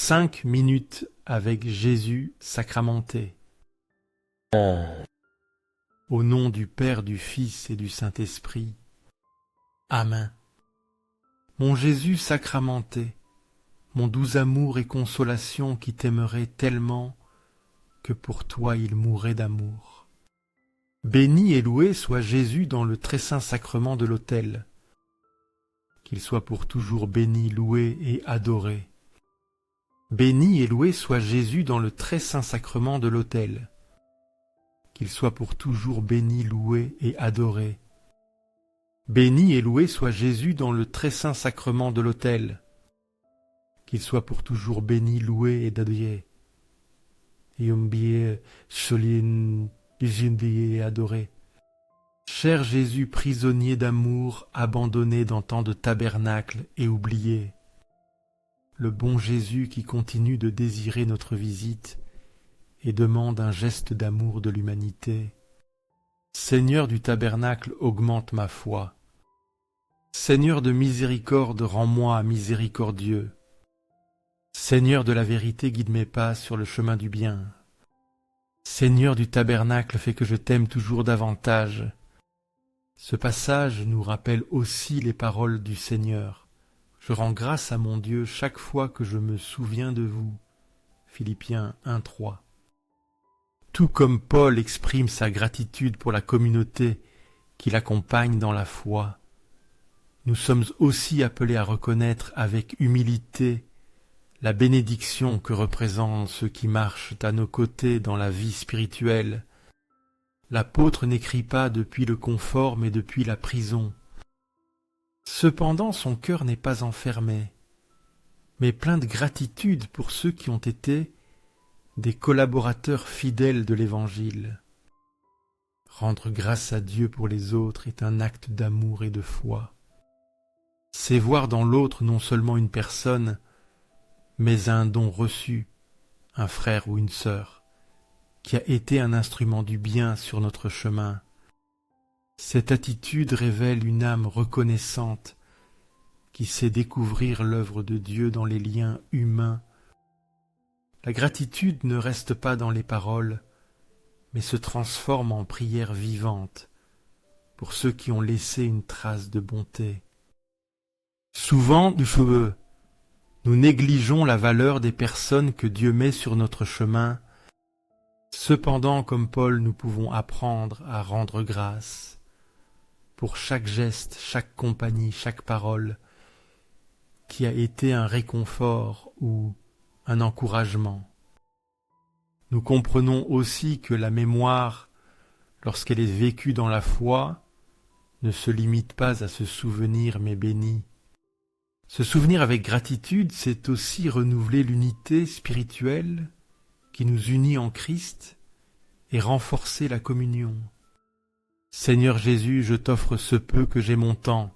5 minutes avec Jésus sacramenté. Au nom du Père, du Fils et du Saint-Esprit. Amen. Mon Jésus sacramenté, mon doux amour et consolation qui t'aimerait tellement que pour toi il mourrait d'amour. Béni et loué soit Jésus dans le très saint sacrement de l'autel. Qu'il soit pour toujours béni, loué et adoré. Béni et loué soit Jésus dans le très saint sacrement de l'autel. Qu'il soit pour toujours béni, loué et adoré. Béni et loué soit Jésus dans le très saint sacrement de l'autel. Qu'il soit pour toujours béni, loué et adoré. Et adoré. Cher Jésus prisonnier d'amour, abandonné dans tant de tabernacles et oublié. Le bon Jésus qui continue de désirer notre visite et demande un geste d'amour de l'humanité. Seigneur du tabernacle, augmente ma foi. Seigneur de miséricorde, rends-moi miséricordieux. Seigneur de la vérité, guide mes pas sur le chemin du bien. Seigneur du tabernacle, fais que je t'aime toujours davantage. Ce passage nous rappelle aussi les paroles du Seigneur. Je rends grâce à mon Dieu chaque fois que je me souviens de vous. Philippiens 1:3. Tout comme Paul exprime sa gratitude pour la communauté qui l'accompagne dans la foi, nous sommes aussi appelés à reconnaître avec humilité la bénédiction que représentent ceux qui marchent à nos côtés dans la vie spirituelle. L'apôtre n'écrit pas depuis le confort mais depuis la prison. Cependant, son cœur n'est pas enfermé, mais plein de gratitude pour ceux qui ont été des collaborateurs fidèles de l'Évangile. Rendre grâce à Dieu pour les autres est un acte d'amour et de foi. C'est voir dans l'autre non seulement une personne, mais un don reçu, un frère ou une sœur, qui a été un instrument du bien sur notre chemin. Cette attitude révèle une âme reconnaissante qui sait découvrir l'œuvre de Dieu dans les liens humains. La gratitude ne reste pas dans les paroles, mais se transforme en prière vivante pour ceux qui ont laissé une trace de bonté. Souvent, nous négligeons la valeur des personnes que Dieu met sur notre chemin. Cependant, comme Paul, nous pouvons apprendre à rendre grâce pour chaque geste, chaque compagnie, chaque parole qui a été un réconfort ou un encouragement. Nous comprenons aussi que la mémoire, lorsqu'elle est vécue dans la foi, ne se limite pas à se souvenir mais bénit. Se souvenir avec gratitude, c'est aussi renouveler l'unité spirituelle qui nous unit en Christ et renforcer la communion. Seigneur Jésus, je t'offre ce peu que j'ai mon temps,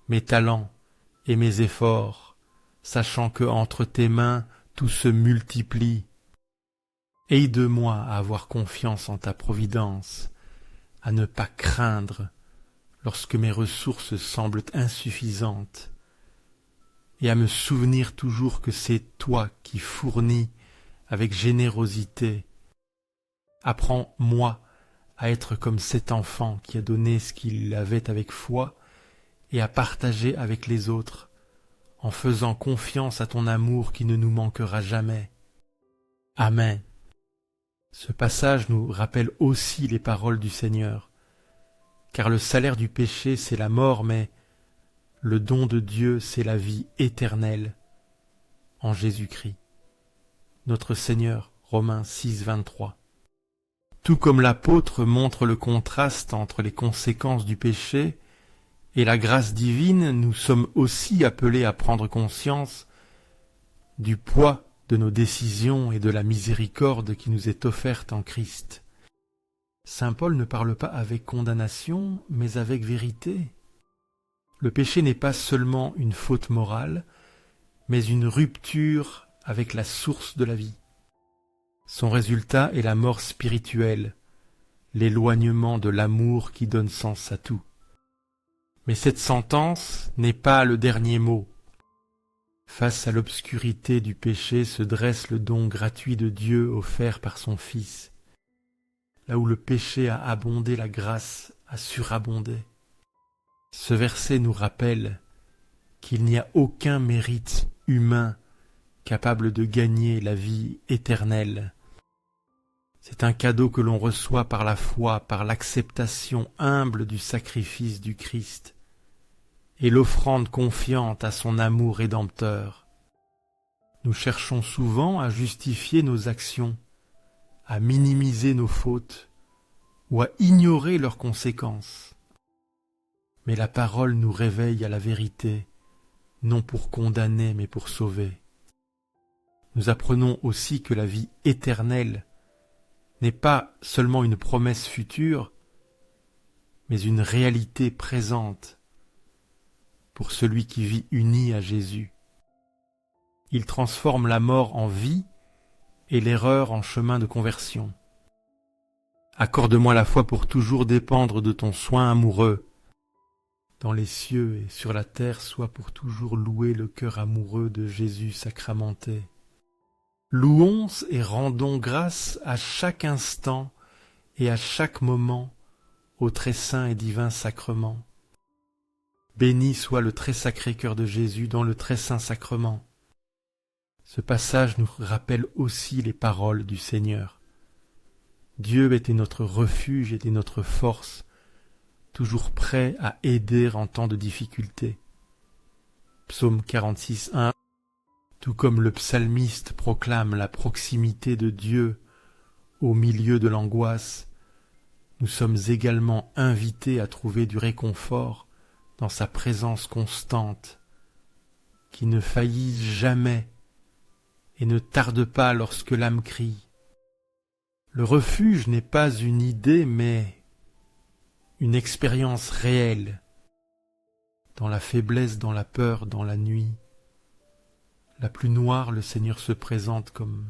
mes talents et mes efforts, sachant que entre tes mains tout se multiplie. Aide-moi à avoir confiance en ta providence, à ne pas craindre lorsque mes ressources semblent insuffisantes, et à me souvenir toujours que c'est toi qui fournis avec générosité. Apprends-moi à être comme cet enfant qui a donné ce qu'il avait avec foi et à partager avec les autres, en faisant confiance à ton amour qui ne nous manquera jamais. Amen. Ce passage nous rappelle aussi les paroles du Seigneur, car le salaire du péché c'est la mort, mais le don de Dieu c'est la vie éternelle en Jésus-Christ. Notre Seigneur, Romains 6, 23. Tout comme l'apôtre montre le contraste entre les conséquences du péché et la grâce divine, nous sommes aussi appelés à prendre conscience du poids de nos décisions et de la miséricorde qui nous est offerte en Christ. Saint Paul ne parle pas avec condamnation, mais avec vérité. Le péché n'est pas seulement une faute morale, mais une rupture avec la source de la vie. Son résultat est la mort spirituelle, l'éloignement de l'amour qui donne sens à tout. Mais cette sentence n'est pas le dernier mot. Face à l'obscurité du péché se dresse le don gratuit de Dieu offert par son Fils. Là où le péché a abondé, la grâce a surabondé. Ce verset nous rappelle qu'il n'y a aucun mérite humain capable de gagner la vie éternelle. C'est un cadeau que l'on reçoit par la foi, par l'acceptation humble du sacrifice du Christ et l'offrande confiante à son amour rédempteur. Nous cherchons souvent à justifier nos actions, à minimiser nos fautes ou à ignorer leurs conséquences. Mais la parole nous réveille à la vérité, non pour condamner mais pour sauver. Nous apprenons aussi que la vie éternelle n'est pas seulement une promesse future, mais une réalité présente pour celui qui vit uni à Jésus. Il transforme la mort en vie et l'erreur en chemin de conversion. Accorde-moi la foi pour toujours dépendre de ton soin amoureux. Dans les cieux et sur la terre, sois pour toujours loué le cœur amoureux de Jésus sacramenté. Louons et rendons grâce à chaque instant et à chaque moment au très saint et divin sacrement. Béni soit le très sacré cœur de Jésus dans le très saint sacrement. Ce passage nous rappelle aussi les paroles du Seigneur. Dieu était notre refuge, était notre force, toujours prêt à aider en temps de difficulté. Psaume 46, 1. Tout comme le psalmiste proclame la proximité de Dieu au milieu de l'angoisse, nous sommes également invités à trouver du réconfort dans sa présence constante, qui ne faillit jamais et ne tarde pas lorsque l'âme crie. Le refuge n'est pas une idée, mais une expérience réelle, dans la faiblesse, dans la peur, dans la nuit. La plus noire, le Seigneur se présente comme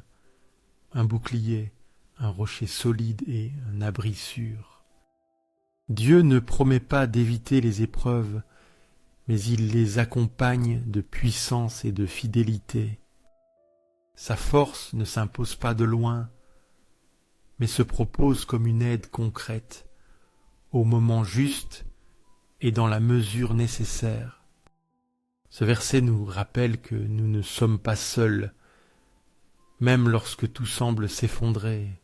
un bouclier, un rocher solide et un abri sûr. Dieu ne promet pas d'éviter les épreuves, mais il les accompagne de puissance et de fidélité. Sa force ne s'impose pas de loin, mais se propose comme une aide concrète, au moment juste et dans la mesure nécessaire. Ce verset nous rappelle que nous ne sommes pas seuls, même lorsque tout semble s'effondrer.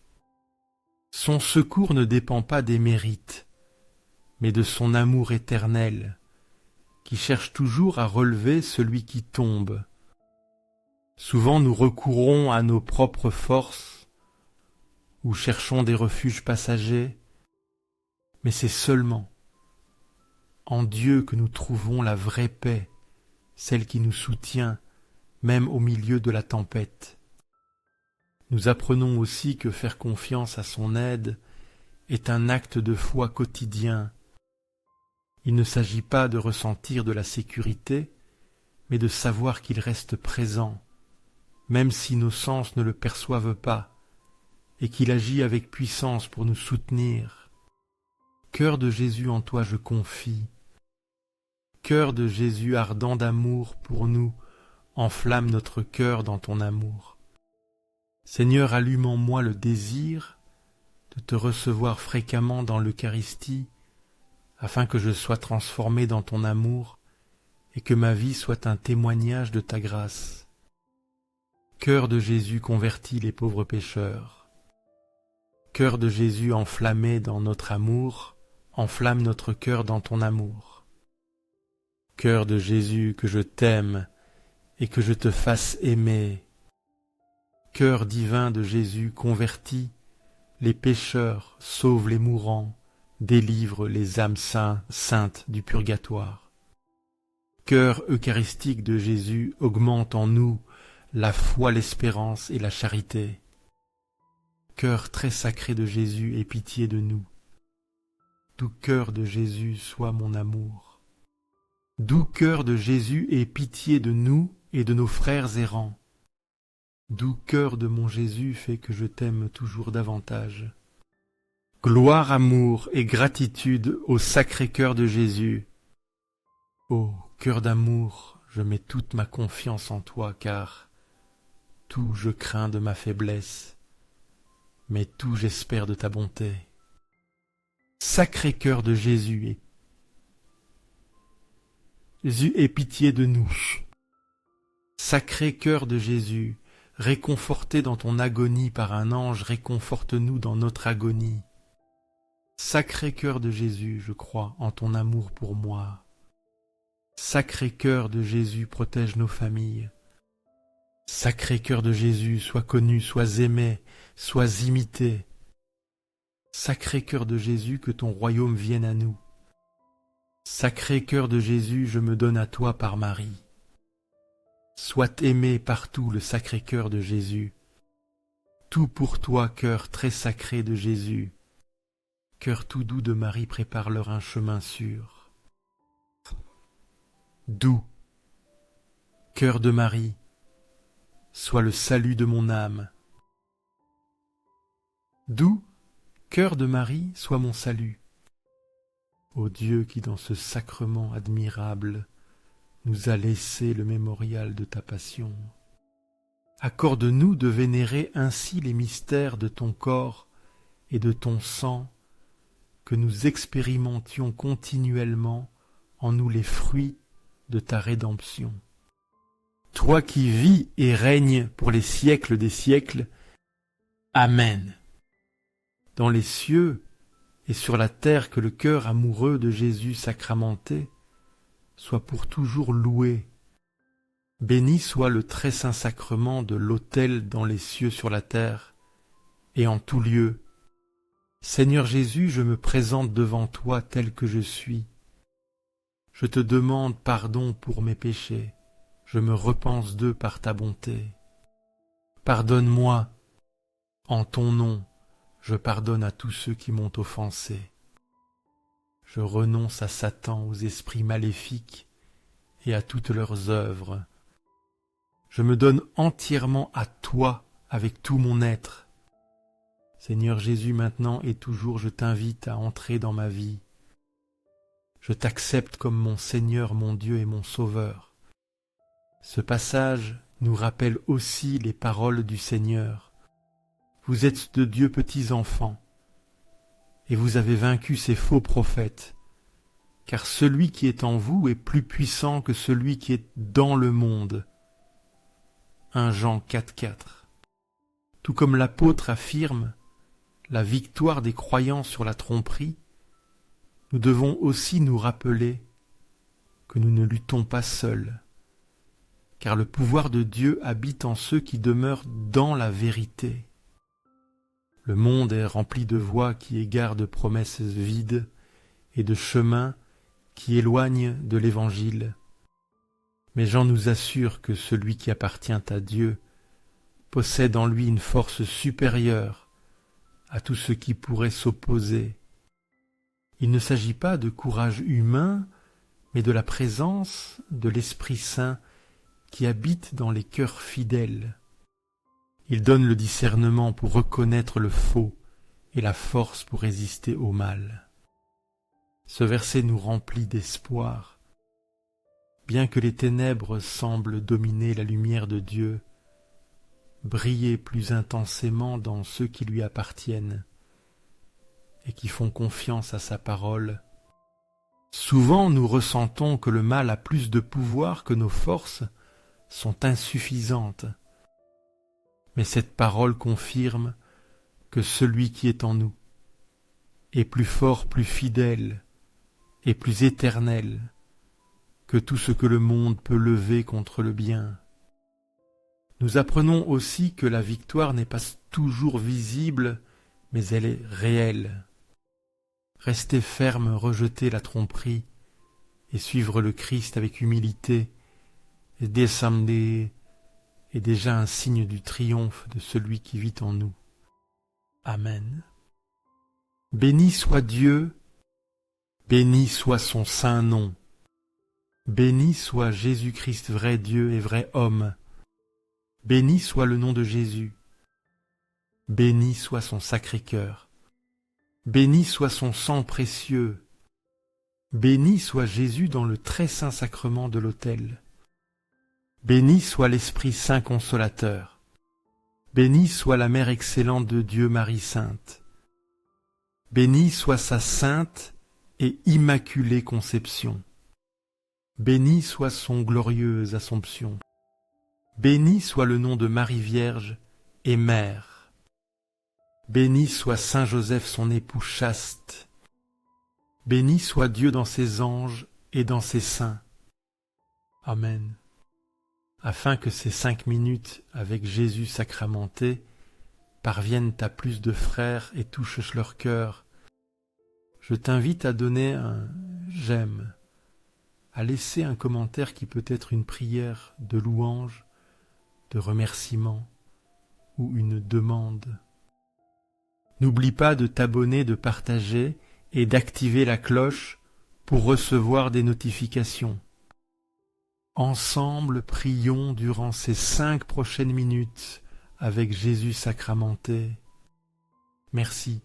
Son secours ne dépend pas des mérites, mais de son amour éternel, qui cherche toujours à relever celui qui tombe. Souvent nous recourons à nos propres forces, ou cherchons des refuges passagers, mais c'est seulement en Dieu que nous trouvons la vraie paix, celle qui nous soutient, même au milieu de la tempête. Nous apprenons aussi que faire confiance à son aide est un acte de foi quotidien. Il ne s'agit pas de ressentir de la sécurité, mais de savoir qu'il reste présent, même si nos sens ne le perçoivent pas, et qu'il agit avec puissance pour nous soutenir. Cœur de Jésus, en toi je confie. Cœur de Jésus ardent d'amour pour nous, enflamme notre cœur dans ton amour. Seigneur, allume en moi le désir de te recevoir fréquemment dans l'Eucharistie, afin que je sois transformé dans ton amour et que ma vie soit un témoignage de ta grâce. Cœur de Jésus, convertis les pauvres pécheurs. Cœur de Jésus enflammé dans notre amour, enflamme notre cœur dans ton amour. Cœur de Jésus, que je t'aime et que je te fasse aimer. Cœur divin de Jésus, convertis les pécheurs, sauve les mourants, délivre les âmes saintes du purgatoire. Cœur eucharistique de Jésus, augmente en nous la foi, l'espérance et la charité. Cœur très sacré de Jésus, aie pitié de nous. Doux cœur de Jésus, sois mon amour. Doux cœur de Jésus, aie pitié de nous et de nos frères errants. Doux cœur de mon Jésus, fais que je t'aime toujours davantage. Gloire, amour et gratitude au sacré cœur de Jésus. Ô cœur d'amour, je mets toute ma confiance en toi, car tout je crains de ma faiblesse, mais tout j'espère de ta bonté. Sacré cœur de Jésus, aie pitié de nous. Sacré cœur de Jésus, réconforté dans ton agonie par un ange, réconforte-nous dans notre agonie. Sacré cœur de Jésus, je crois en ton amour pour moi. Sacré cœur de Jésus, protège nos familles. Sacré cœur de Jésus, sois connu, sois aimé, sois imité. Sacré cœur de Jésus, que ton royaume vienne à nous. Sacré cœur de Jésus, je me donne à toi par Marie. Sois aimé partout le sacré cœur de Jésus. Tout pour toi, cœur très sacré de Jésus. Cœur tout doux de Marie, prépare-leur un chemin sûr. Doux, cœur de Marie, sois le salut de mon âme. Doux, cœur de Marie, sois mon salut. Ô Dieu qui dans ce sacrement admirable nous a laissé le mémorial de ta passion, accorde-nous de vénérer ainsi les mystères de ton corps et de ton sang, que nous expérimentions continuellement en nous les fruits de ta rédemption. Toi qui vis et règnes pour les siècles des siècles. Amen. Dans les cieux et sur la terre, que le cœur amoureux de Jésus sacramenté soit pour toujours loué. Béni soit le très saint sacrement de l'autel dans les cieux sur la terre et en tout lieu. Seigneur Jésus, je me présente devant toi tel que je suis. Je te demande pardon pour mes péchés. Je me repense d'eux par ta bonté. Pardonne-moi. En ton nom, je pardonne à tous ceux qui m'ont offensé. Je renonce à Satan, aux esprits maléfiques et à toutes leurs œuvres. Je me donne entièrement à toi avec tout mon être. Seigneur Jésus, maintenant et toujours, je t'invite à entrer dans ma vie. Je t'accepte comme mon Seigneur, mon Dieu et mon Sauveur. Ce passage nous rappelle aussi les paroles du Seigneur. Vous êtes de Dieu petits enfants, et vous avez vaincu ces faux prophètes, car celui qui est en vous est plus puissant que celui qui est dans le monde. 1 Jean 4,4. Tout comme l'apôtre affirme la victoire des croyants sur la tromperie, nous devons aussi nous rappeler que nous ne luttons pas seuls, car le pouvoir de Dieu habite en ceux qui demeurent dans la vérité. Le monde est rempli de voix qui égarent de promesses vides et de chemins qui éloignent de l'Évangile. Mais Jean nous assure que celui qui appartient à Dieu possède en lui une force supérieure à tout ce qui pourrait s'opposer. Il ne s'agit pas de courage humain, mais de la présence de l'Esprit Saint qui habite dans les cœurs fidèles. Il donne le discernement pour reconnaître le faux et la force pour résister au mal. Ce verset nous remplit d'espoir. Bien que les ténèbres semblent dominer la lumière de Dieu, briller plus intensément dans ceux qui lui appartiennent et qui font confiance à sa parole. Souvent nous ressentons que le mal a plus de pouvoir, que nos forces sont insuffisantes. Mais cette parole confirme que celui qui est en nous est plus fort, plus fidèle et plus éternel que tout ce que le monde peut lever contre le bien. Nous apprenons aussi que la victoire n'est pas toujours visible, mais elle est réelle. Rester ferme, rejeter la tromperie et suivre le Christ avec humilité et descendre est déjà un signe du triomphe de celui qui vit en nous. Amen. Béni soit Dieu, béni soit son saint nom. Béni soit Jésus-Christ, vrai Dieu et vrai homme. Béni soit le nom de Jésus. Béni soit son sacré cœur. Béni soit son sang précieux. Béni soit Jésus dans le très saint sacrement de l'autel. Béni soit l'Esprit Saint Consolateur. Bénie soit la Mère excellente de Dieu, Marie Sainte. Bénie soit sa sainte et immaculée conception. Béni soit son glorieuse Assomption. Béni soit le nom de Marie Vierge et Mère. Béni soit Saint Joseph son époux chaste. Béni soit Dieu dans ses anges et dans ses saints. Amen. Afin que ces 5 minutes avec Jésus sacramenté parviennent à plus de frères et touchent leur cœur, je t'invite à donner un j'aime, à laisser un commentaire qui peut être une prière de louange, de remerciement ou une demande. N'oublie pas de t'abonner, de partager et d'activer la cloche pour recevoir des notifications. Ensemble, prions durant ces 5 prochaines minutes avec Jésus sacramenté. Merci.